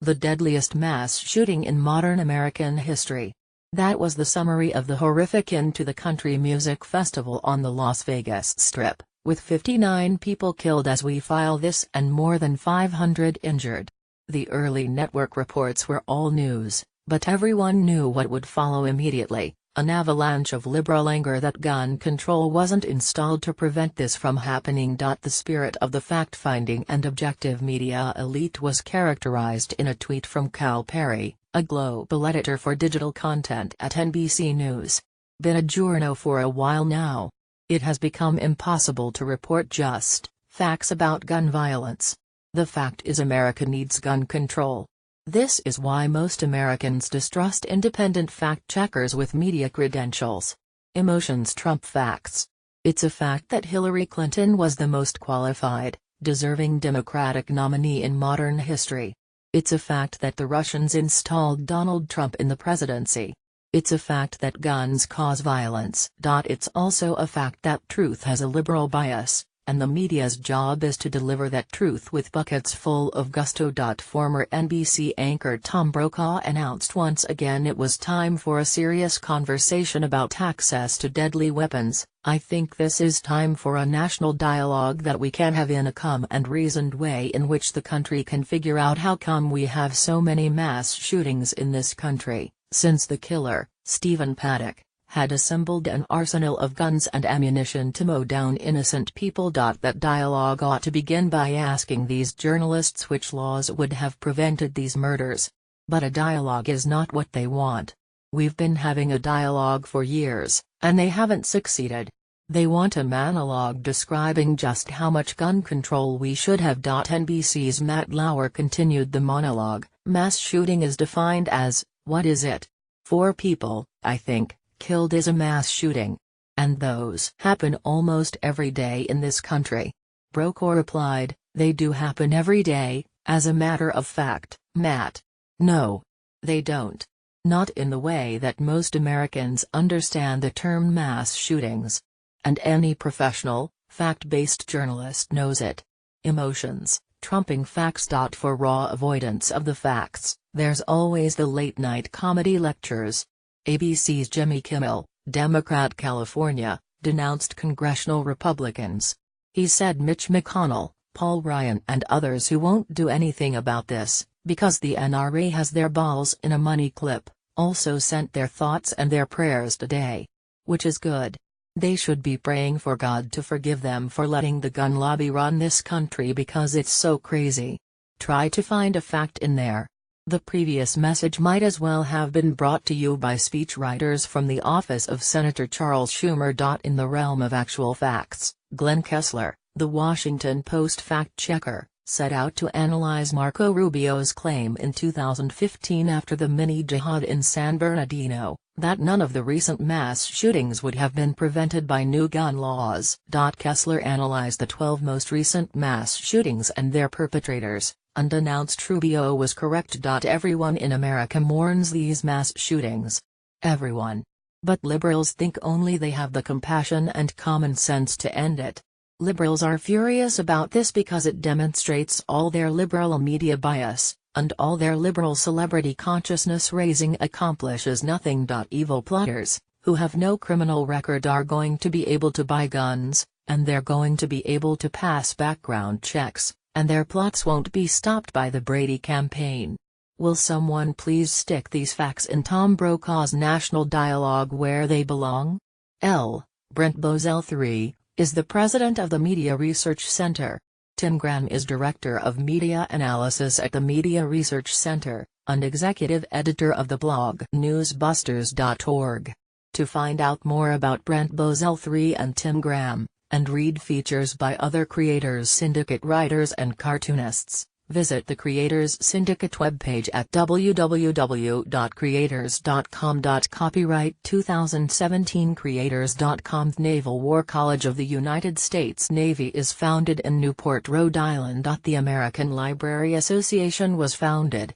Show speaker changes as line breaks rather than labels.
the deadliest mass shooting in modern American history. That was the summary of the horrific end to the country music festival on the Las Vegas Strip, with 59 people killed as we file this and more than 500 injured. The early network reports were all news, but everyone knew what would follow immediately. An avalanche of liberal anger that gun control wasn't installed to prevent this from happening. The spirit of the fact-finding and objective media elite was characterized in a tweet from Cal Perry, a global editor for digital content at NBC News. Been a journo for a while now. It has become impossible to report just facts about gun violence. The fact is America needs gun control. This is why most Americans distrust independent fact-checkers with media credentials. Emotions trump facts. It's a fact that Hillary Clinton was the most qualified, deserving Democratic nominee in modern history. It's a fact that the Russians installed Donald Trump in the presidency. It's a fact that guns cause violence. It's also a fact that truth has a liberal bias, and the media's job is to deliver that truth with buckets full of gusto. Former NBC anchor Tom Brokaw announced once again it was time for a serious conversation about access to deadly weapons. I think this is time for a national dialogue that we can have in a calm and reasoned way in which the country can figure out how come we have so many mass shootings in this country, since the killer, Stephen Paddock, had assembled an arsenal of guns and ammunition to mow down innocent people. That dialogue ought to begin by asking these journalists which laws would have prevented these murders. But a dialogue is not what they want. We've been having a dialogue for years, and they haven't succeeded. They want a monologue describing just how much gun control we should have. NBC's Matt Lauer continued the monologue. Mass shooting is defined as, what is it? 4 people, I think, killed is a mass shooting. And those happen almost every day in this country. Brokaw replied, they do happen every day, as a matter of fact, Matt. No. They don't. Not in the way that most Americans understand the term mass shootings. And any professional, fact-based journalist knows it. Emotions, trumping facts. For raw avoidance of the facts, there's always the late-night comedy lectures. ABC's Jimmy Kimmel, Democrat California, denounced congressional Republicans. He said Mitch McConnell, Paul Ryan and others who won't do anything about this, because the NRA has their balls in a money clip, also sent their thoughts and their prayers today. Which is good. They should be praying for God to forgive them for letting the gun lobby run this country because it's so crazy. Try to find a fact in there. The previous message might as well have been brought to you by speechwriters from the office of Senator Charles Schumer. In the realm of actual facts, Glenn Kessler, the Washington Post fact-checker, set out to analyze Marco Rubio's claim in 2015 after the mini-jihad in San Bernardino, that none of the recent mass shootings would have been prevented by new gun laws. Kessler analyzed the 12 most recent mass shootings and their perpetrators, and announced Rubio was correct. Everyone in America mourns these mass shootings. Everyone. But liberals think only they have the compassion and common sense to end it. Liberals are furious about this because it demonstrates all their liberal media bias, and all their liberal celebrity consciousness raising accomplishes nothing. Evil plotters, who have no criminal record, are going to be able to buy guns, and they're going to be able to pass background checks, and their plots won't be stopped by the Brady campaign. Will someone please stick these facts in Tom Brokaw's national dialogue where they belong? Brent BOZELL III, is the president of the Media Research Center. Tim Graham is director of media analysis at the Media Research Center, and executive editor of the blog newsbusters.org. To find out more about Brent BOZELL III and Tim Graham, and read features by other Creators Syndicate writers and cartoonists, visit the Creators Syndicate webpage at www.creators.com. Copyright 2017 Creators.com. The Naval War College of the United States Navy is founded in Newport, Rhode Island. The American Library Association was founded,